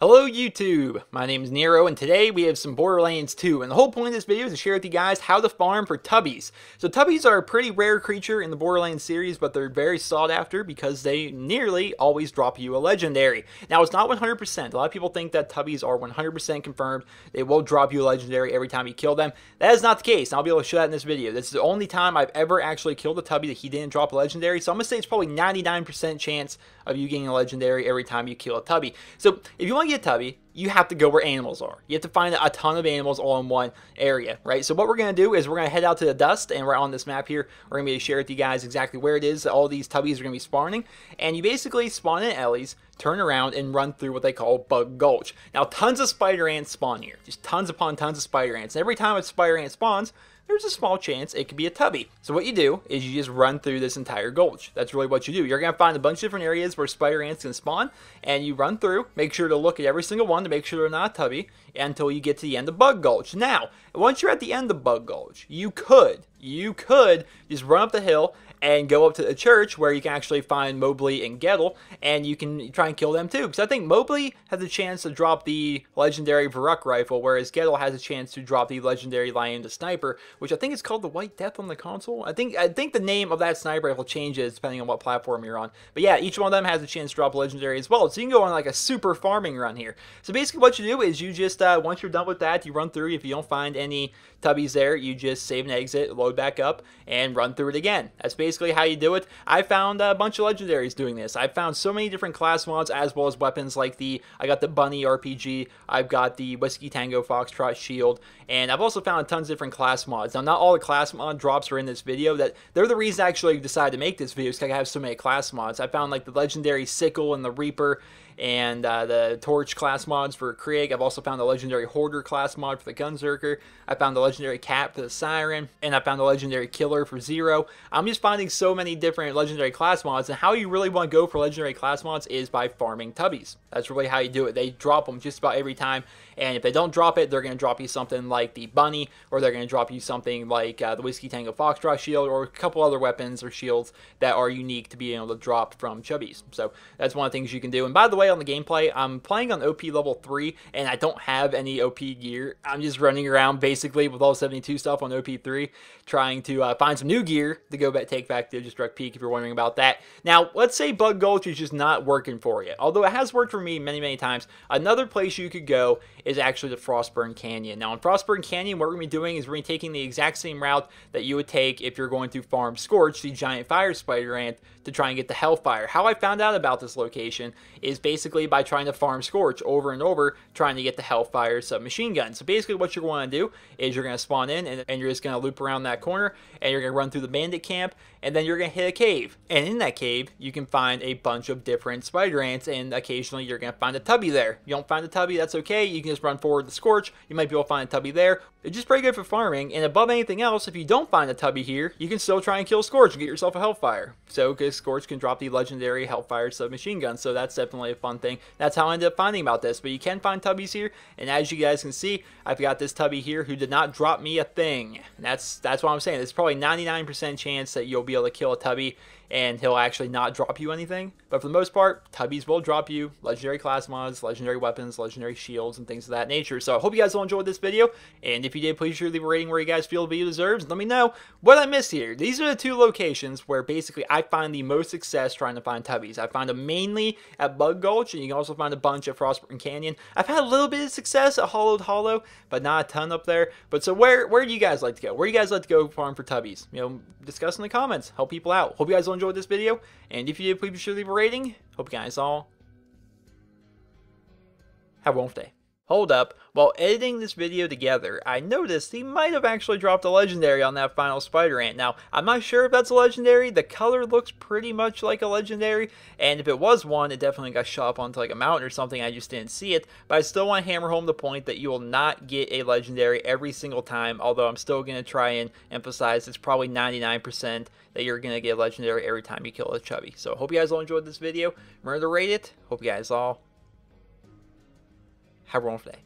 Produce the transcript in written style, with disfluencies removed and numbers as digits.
Hello YouTube, my name is Nero and today we have some Borderlands 2 and the whole point of this video is to share with you guys how to farm for Tubbies. So Tubbies are a pretty rare creature in the Borderlands series, but they're very sought after because they nearly always drop you a legendary. Now it's not 100%, a lot of people think that Tubbies are 100% confirmed, they will drop you a legendary every time you kill them. That is not the case, and I'll be able to show that in this video. This is the only time I've ever actually killed a Tubby that he didn't drop a legendary, so I'm going to say it's probably 99% chance of you getting a legendary every time you kill a Tubby. So if you want to get a Tubby, you have to go where animals are. You have to find a ton of animals all in one area, right? So what we're going to do is we're going to head out to the dust, and right on this map here, we're going to be able to share with you guys exactly where it is that all these Tubbies are going to be spawning. And you basically spawn in Ellie's, turn around, and run through what they call Bug Gulch. Now, tons of spider ants spawn here. Just tons upon tons of spider ants. And every time a spider ant spawns, there's a small chance it could be a Tubby. So what you do is you just run through this entire gulch. That's really what you do. You're going to find a bunch of different areas where spider ants can spawn, and you run through, make sure to look at every single one to make sure they're not a Tubby, until you get to the end of Bug Gulch. Now, once you're at the end of Bug Gulch, you could just run up the hill and go up to the church where you can actually find Mobley and Gettle, and you can try and kill them too. Because I think Mobley has a chance to drop the legendary Varuk rifle, whereas Gettle has a chance to drop the legendary Lion the Sniper, which I think is called the White Death on the console. I think the name of that sniper rifle changes depending on what platform you're on. But yeah, each one of them has a chance to drop a legendary as well. So you can go on like a super farming run here. So basically what you do is you just, once you're done with that, you run through. If you don't find any Tubbies there, you just save and exit, load back up, and run through it again. That's basically how you do it. I found a bunch of legendaries doing this. I found so many different class mods as well as weapons like I got the Bunny RPG, I've got the Whiskey Tango Foxtrot Shield, and I've also found tons of different class mods. Now, not all the class mod drops are in this video. They're the reason I actually decided to make this video, because I have so many class mods. I found like the legendary Sickle and the Reaper, and the Torch class mods for Krieg. I've also found the legendary Hoarder class mod for the Gunzerker. I found the legendary Cat for the Siren, and I found the legendary Killer for Zero. I'm just finding so many different legendary class mods, and how you really want to go for legendary class mods is by farming Tubbies. That's really how you do it. They drop them just about every time, and if they don't drop it, they're going to drop you something like the Bunny, or they're going to drop you something like the Whiskey Tango Foxtrot Shield, or a couple other weapons or shields that are unique to be able to drop from Chubbies. So that's one of the things you can do. And by the way, on the gameplay, I'm playing on OP level 3, and I don't have any OP gear. I'm just running around basically with all 72 stuff on OP 3, trying to find some new gear to go back, take back to just direct peek if you're wondering about that. Now, let's say Bug Gulch is just not working for you, although it has worked for me many times. Another place you could go is actually the Frostburn Canyon. Now, in Frostburn Canyon, what we're going to be doing is we're going to be taking the exact same route that you would take if you're going to farm Scorch, the giant fire spider ant, to try and get the Hellfire. How I found out about this location is basically by trying to farm Scorch over and over, trying to get the Hellfire submachine gun. So basically what you're going to do is you're going to spawn in, and you're just going to loop around that corner, and you're going to run through the bandit camp, and then you're going to hit a cave. And in that cave, you can find a bunch of different spider ants, and occasionally you're going to find a Tubby there. You don't find a Tubby, that's okay. You can just run forward to Scorch. You might be able to find a Tubby there. It's just pretty good for farming, and above anything else, if you don't find a Tubby here, you can still try and kill Scorch and get yourself a Hellfire. So, because Scorch can drop the legendary Hellfire submachine gun, so that's definitely a fun thing. That's how I ended up finding about this, but you can find Tubbies here, and as you guys can see, I've got this Tubby here who did not drop me a thing. And that's what I'm saying. There's probably 99% chance that you'll be able to kill a Tubby and he'll actually not drop you anything. But for the most part, Tubbies will drop you legendary class mods, legendary weapons, legendary shields, and things of that nature. So I hope you guys all enjoyed this video, and if you did, please sure leave a rating where you guys feel the video deserves. Let me know what I missed here. These are the two locations where basically I find the most success trying to find Tubbies. I find them mainly at Bug Gulch, and you can also find a bunch at Frostburn Canyon. I've had a little bit of success at Hollowed Hollow, but not a ton up there. But so where do you guys like to go? Where do you guys like to go farm for Tubbies? You know, discuss in the comments. Help people out. Hope you guys all enjoyed this video, and if you did, please be sure to leave a rating. Hope you guys all have a wonderful day. Hold up, while editing this video together, I noticed he might have actually dropped a legendary on that final spider ant. Now, I'm not sure if that's a legendary. The color looks pretty much like a legendary, and if it was one, it definitely got shot up onto like a mountain or something. I just didn't see it, but I still want to hammer home the point that you will not get a legendary every single time, although I'm still going to try and emphasize it's probably 99% that you're going to get a legendary every time you kill a Chubby. So, hope you guys all enjoyed this video. Remember to rate it. Hope you guys all have a wonderful day.